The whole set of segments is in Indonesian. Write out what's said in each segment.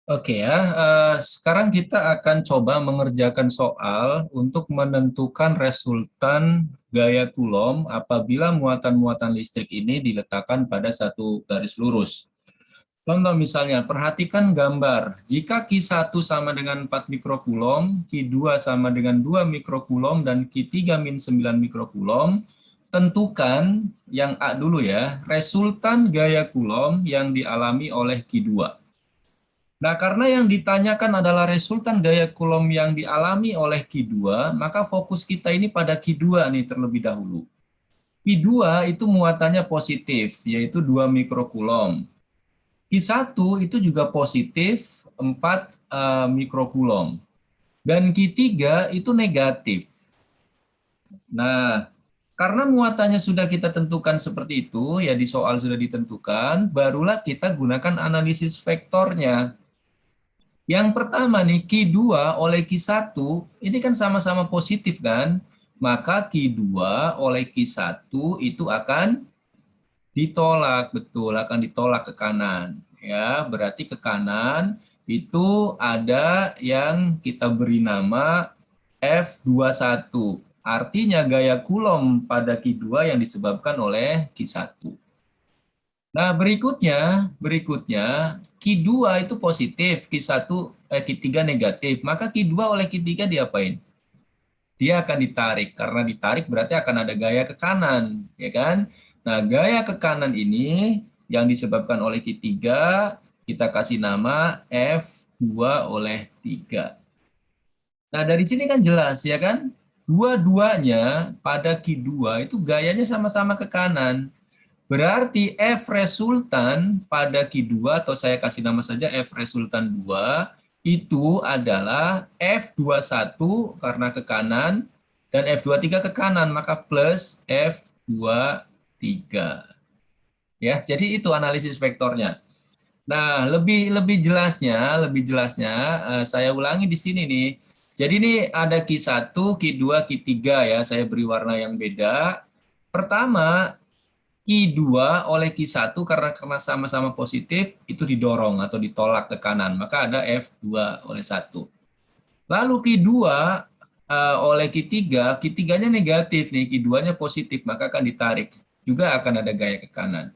Oke ya, sekarang kita akan coba mengerjakan soal untuk menentukan resultan gaya Coulomb apabila muatan-muatan listrik ini diletakkan pada satu garis lurus. Contoh misalnya, perhatikan gambar. Jika Q1 sama dengan 4 mikrokulom, Q2 sama dengan 2 mikrokulom, dan Q3 min 9 mikrokulom, tentukan yang A dulu ya, resultan gaya Coulomb yang dialami oleh Q2. Nah, karena yang ditanyakan adalah resultan gaya Coulomb yang dialami oleh Q2, maka fokus kita ini pada Q2 nih terlebih dahulu. Q2 itu muatannya positif, yaitu 2 mikrokulom. Q1 itu juga positif, 4 mikrokulom. Dan Q3 itu negatif. Nah, karena muatannya sudah kita tentukan seperti itu, ya di soal sudah ditentukan, barulah kita gunakan analisis vektornya. Yang pertama nih, Q2 oleh Q1, ini kan sama-sama positif kan? Maka Q2 oleh Q1 itu akan ditolak, betul, akan ditolak ke kanan. Ya, berarti ke kanan itu ada yang kita beri nama F21. Artinya gaya Coulomb pada Q2 yang disebabkan oleh Q1. Nah, berikutnya Q2 itu positif, Q3 negatif. Maka Q2 oleh Q3 diapain? Dia akan ditarik. Karena ditarik berarti akan ada gaya ke kanan, ya kan? Nah, gaya ke kanan ini yang disebabkan oleh Q3 kita kasih nama F2 oleh 3. Nah, dari sini kan jelas ya kan? Dua-duanya pada Q2 itu gayanya sama-sama ke kanan. Berarti F resultan pada Q2 atau saya kasih nama saja F resultan 2 itu adalah F21 karena ke kanan dan F23 ke kanan, maka plus F23. Ya, jadi itu analisis vektornya. Nah, lebih jelasnya saya ulangi di sini nih. Jadi ini ada Q1, Q2, Q3 ya, saya beri warna yang beda. Pertama, Q2 oleh Q1 karena sama-sama positif itu didorong atau ditolak ke kanan, maka ada F2 oleh 1. Lalu Q2 oleh Q3, Q3-nya negatif nih, Q2-nya positif, maka akan ditarik. Juga akan ada gaya ke kanan.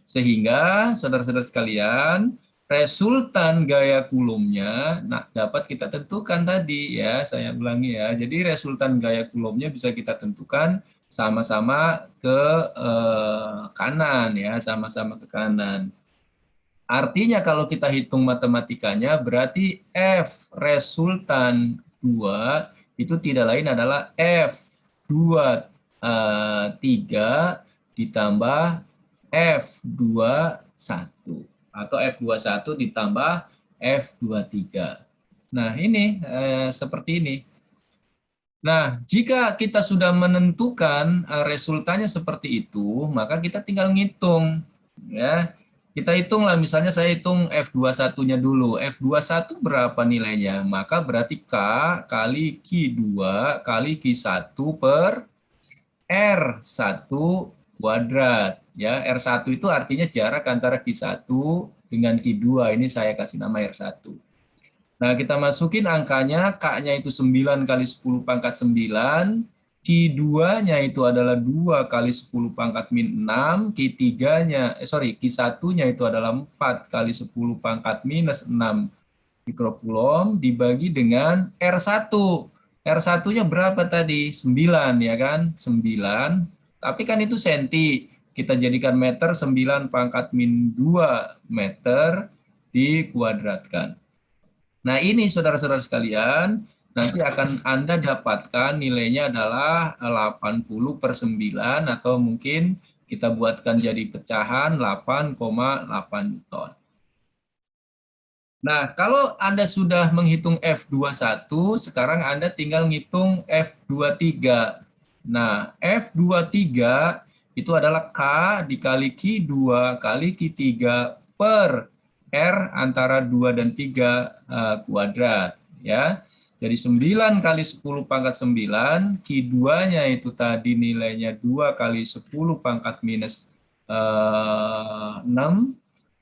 Sehingga saudara-saudara sekalian, resultan gaya Coulombnya dapat kita tentukan tadi ya, saya ulangi ya. Jadi resultan gaya Coulombnya bisa kita tentukan sama-sama ke kanan ya, sama-sama ke kanan. Artinya kalau kita hitung matematikanya berarti F resultan 2 itu tidak lain adalah F23 ditambah F21 atau F21 ditambah F23. Nah, ini seperti ini. Nah, jika kita sudah menentukan resultannya seperti itu, maka kita tinggal ngitung ya. Kita hitunglah, misalnya saya hitung F21-nya dulu. F21 berapa nilainya? Maka berarti K kali Q2 kali Q1 per R1 kuadrat. Ya, R1 itu artinya jarak antara Q1 dengan Q2. Ini saya kasih nama R1. Nah, kita masukin angkanya, K-nya itu 9 kali 10 pangkat 9, Q2-nya itu adalah 2 kali 10 pangkat min 6, Q1-nya itu adalah 4 kali 10 pangkat minus 6 mikrokulom dibagi dengan R1. R1-nya berapa tadi? 9 ya kan? 9. Tapi kan itu senti. Kita jadikan meter, 9 pangkat min 2 meter dikuadratkan. Nah, ini saudara-saudara sekalian, nanti akan Anda dapatkan nilainya adalah 80/9 atau mungkin kita buatkan jadi pecahan 8,8 Newton. Nah, kalau Anda sudah menghitung F21, sekarang Anda tinggal ngitung F23. Nah, F23 itu adalah K dikali Q2 kali Q3 per R antara 2 dan 3 kuadrat. Ya. Jadi 9 kali 10 pangkat 9, Q2-nya itu tadi nilainya 2 kali 10 pangkat minus 6,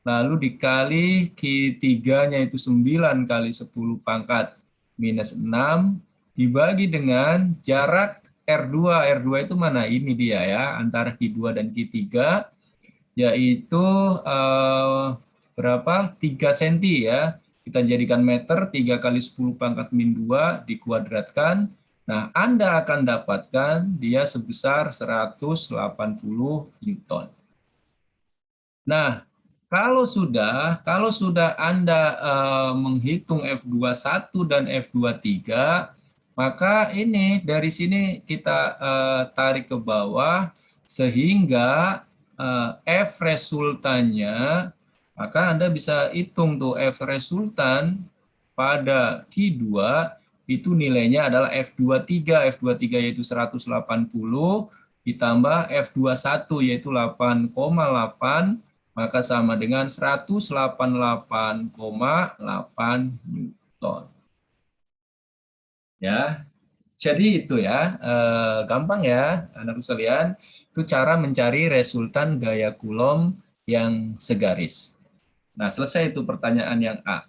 lalu dikali Q3-nya itu 9 kali 10 pangkat minus 6, dibagi dengan jarak R2. R2 itu mana? Ini dia ya, antara Q2 dan Q3, yaitu berapa? 3 cm ya. Kita jadikan meter, 3 kali 10 pangkat min 2 dikuadratkan. Nah, Anda akan dapatkan dia sebesar 180 Newton. Nah, kalau sudah Anda menghitung F21 dan F23, maka ini dari sini kita tarik ke bawah sehingga F resultannya, maka Anda bisa hitung tuh F resultan pada Q2 itu nilainya adalah F23. F23 yaitu 180 ditambah F21 yaitu 8,8, maka sama dengan 188,8 Newton. Ya, jadi itu ya, gampang ya, anak sekalian. Itu cara mencari resultan gaya Coulomb yang segaris. Nah, selesai itu pertanyaan yang A.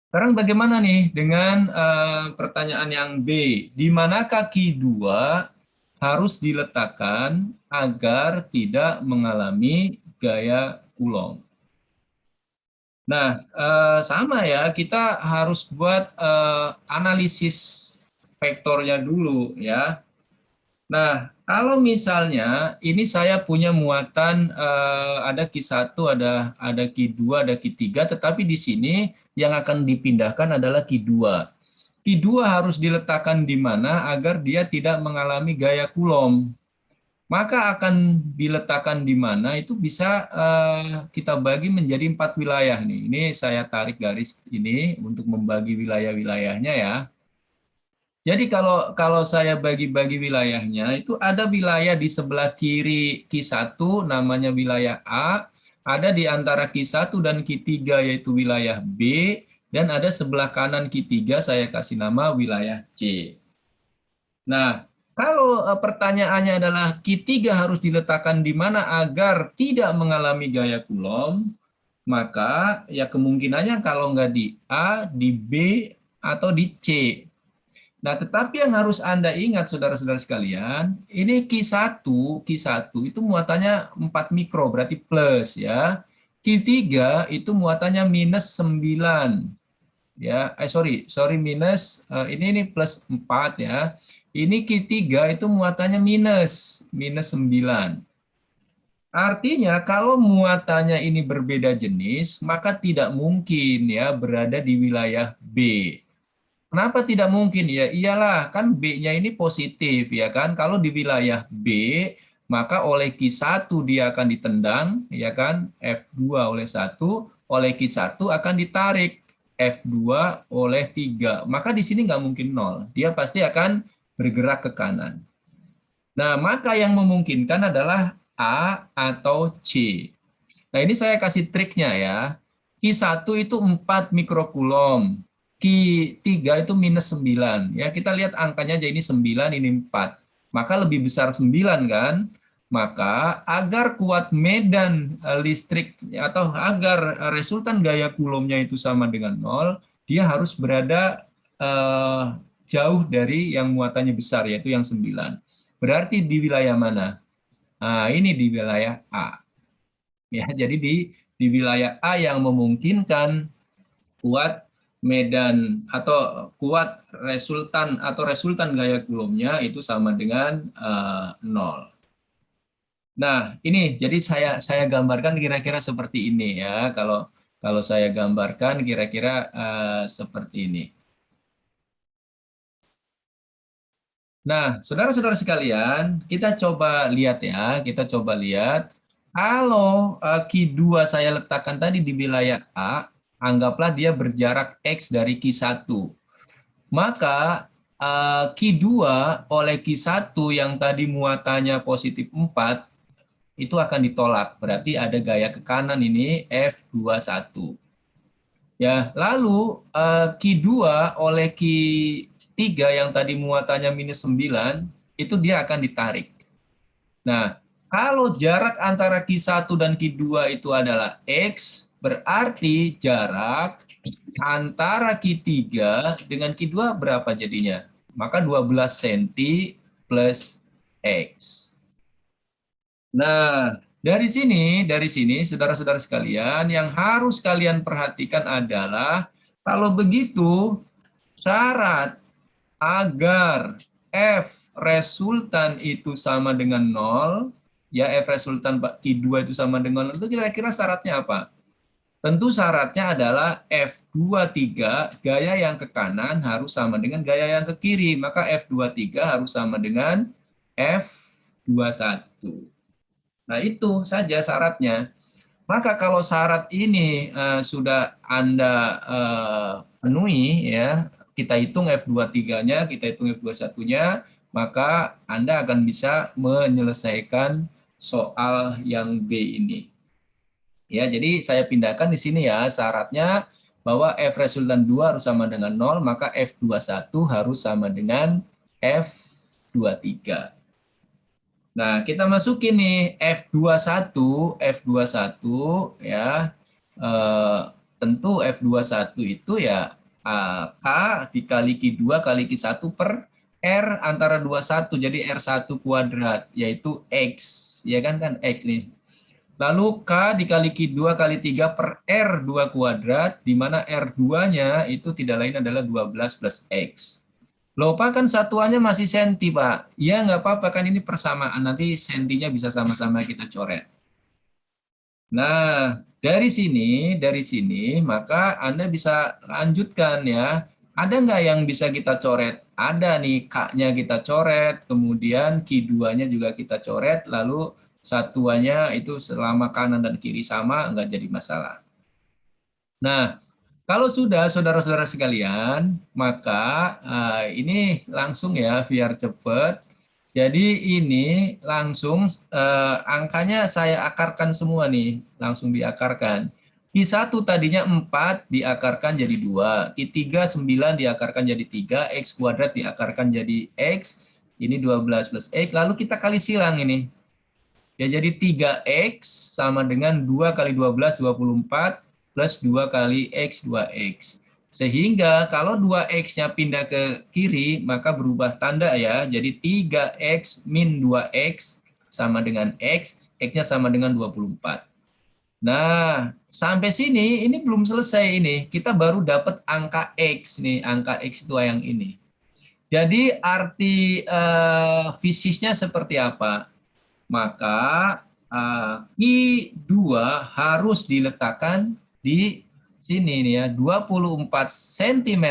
Sekarang bagaimana nih dengan pertanyaan yang B? Di manakah Q2 harus diletakkan agar tidak mengalami gaya Coulomb? Nah, sama ya, kita harus buat analisis vektornya dulu ya. Nah, kalau misalnya ini saya punya muatan ada Q1, ada Q2, ada Q3, tetapi di sini yang akan dipindahkan adalah Q2. Q2 harus diletakkan di mana agar dia tidak mengalami gaya Coulomb. Maka akan diletakkan di mana itu bisa kita bagi menjadi 4 wilayah nih. Ini saya tarik garis ini untuk membagi wilayah-wilayahnya ya. Jadi kalau saya bagi-bagi wilayahnya, itu ada wilayah di sebelah kiri Q1 namanya wilayah A, ada di antara Q1 dan Q3 yaitu wilayah B, dan ada sebelah kanan Q3 saya kasih nama wilayah C. Nah, kalau pertanyaannya adalah Q3 harus diletakkan di mana agar tidak mengalami gaya Coulomb, maka ya kemungkinannya kalau nggak di A, di B, atau di C. Nah, tetapi yang harus Anda ingat, saudara-saudara sekalian, ini Q1 itu muatannya 4 mikro, berarti plus ya. Q3 itu muatannya minus 9. Ya, sorry minus, ini plus 4 ya. Ini Q3 itu muatannya minus 9. Artinya kalau muatannya ini berbeda jenis, maka tidak mungkin ya berada di wilayah B. Kenapa tidak mungkin? Ya iyalah, kan B-nya ini positif ya kan. Kalau di wilayah B, maka oleh Q1 dia akan ditendang ya kan, F2 oleh 1, oleh Q1 akan ditarik F2 oleh 3. Maka di sini nggak mungkin 0. Dia pasti akan bergerak ke kanan. Nah, maka yang memungkinkan adalah A atau C. Nah, ini saya kasih triknya ya. Q1 itu 4 mikrokulom. Q3 itu minus 9. Ya, kita lihat angkanya aja, ini 9, ini 4. Maka lebih besar 9 kan? Maka agar kuat medan listrik atau agar resultan gaya Coulombnya itu sama dengan 0, dia harus berada jauh dari yang muatannya besar, yaitu yang 9. Berarti di wilayah mana? Nah, ini di wilayah A. Ya, jadi di wilayah A yang memungkinkan kuat medan atau kuat resultan gaya Coulombnya itu sama dengan 0. Nah, ini jadi saya gambarkan kira-kira seperti ini ya. Kalau saya gambarkan kira-kira seperti ini. Nah, saudara-saudara sekalian, kita coba lihat ya, kita coba lihat. Kalau Q2 saya letakkan tadi di wilayah A, anggaplah dia berjarak X dari Q1. Maka Q2 oleh Q1 yang tadi muatannya positif 4, itu akan ditolak. Berarti ada gaya ke kanan ini F21. Ya, lalu Q2 oleh Q3 yang tadi muatannya minus 9, itu dia akan ditarik. Nah, Kalau jarak antara Q1 dan Q2 itu adalah X, berarti jarak antara Q3 dengan Q2 berapa jadinya? Maka 12 cm plus X. Nah, dari sini, saudara-saudara sekalian, yang harus kalian perhatikan adalah kalau begitu syarat agar F resultan itu sama dengan 0, ya F resultan Q2 itu sama dengan 0, itu kira-kira syaratnya apa? Tentu syaratnya adalah F23 gaya yang ke kanan harus sama dengan gaya yang ke kiri, maka F23 harus sama dengan F21. Nah, itu saja syaratnya. Maka kalau syarat ini sudah Anda penuhi, ya, kita hitung F23-nya, kita hitung F21-nya, maka Anda akan bisa menyelesaikan soal yang B ini. Ya, jadi saya pindahkan di sini ya, syaratnya bahwa F resultan 2 harus sama dengan 0, maka F21 harus sama dengan F23. Nah, kita masukin nih F21 ya. Tentu F21 itu ya K dikali Q2 kali Q1 per R antara 21, jadi R1 kuadrat, yaitu X. Ya kan X nih. Lalu K dikali Q2 kali 3 per R2 kuadrat, di mana R2-nya itu tidak lain adalah 12 plus X. Loh, Pak, kan satuannya masih senti, Pak. Ya, nggak apa-apa, kan ini persamaan. Nanti sentinya bisa sama-sama kita coret. Nah, dari sini, maka Anda bisa lanjutkan ya. Ada nggak yang bisa kita coret? Ada nih, K-nya kita coret, kemudian Q2-nya juga kita coret, lalu satuannya itu selama kanan dan kiri sama, nggak jadi masalah. Nah, kalau sudah, saudara-saudara sekalian, maka ini langsung ya, biar cepat. Jadi ini langsung angkanya saya akarkan semua nih, langsung diakarkan. Q1 tadinya 4 diakarkan jadi 2, Q3 9 diakarkan jadi 3, X kuadrat diakarkan jadi X, ini 12 plus X, lalu kita kali silang ini. Ya, jadi 3X sama dengan 2 kali 12, 24, plus 2 kali X, 2X. Sehingga kalau 2X-nya pindah ke kiri, maka berubah tanda ya. Jadi 3X min 2X sama dengan X, X-nya sama dengan 24. Nah, sampai sini, ini belum selesai ini. Kita baru dapat angka X nih, angka X itu yang ini. Jadi arti fisisnya seperti apa? Maka Q2 harus diletakkan di sini nih ya, 24 cm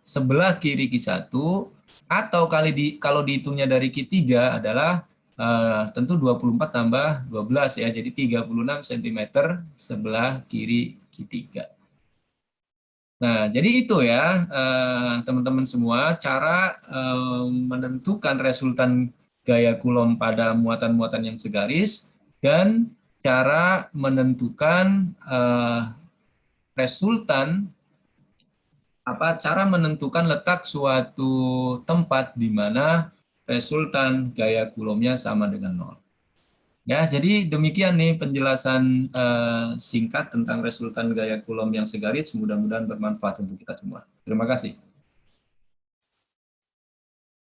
sebelah kiri Q1, atau kalau dihitungnya dari Q3 adalah tentu 24 tambah 12 ya, jadi 36 cm sebelah kiri Q3. Nah, jadi itu ya teman-teman semua, cara menentukan resultan gaya Coulomb pada muatan-muatan yang segaris, dan cara menentukan resultan, cara menentukan letak suatu tempat di mana resultan gaya Coulomb-nya sama dengan 0. Ya, jadi demikian nih penjelasan singkat tentang resultan gaya Coulomb yang segaris. Mudah-mudahan bermanfaat untuk kita semua. Terima kasih.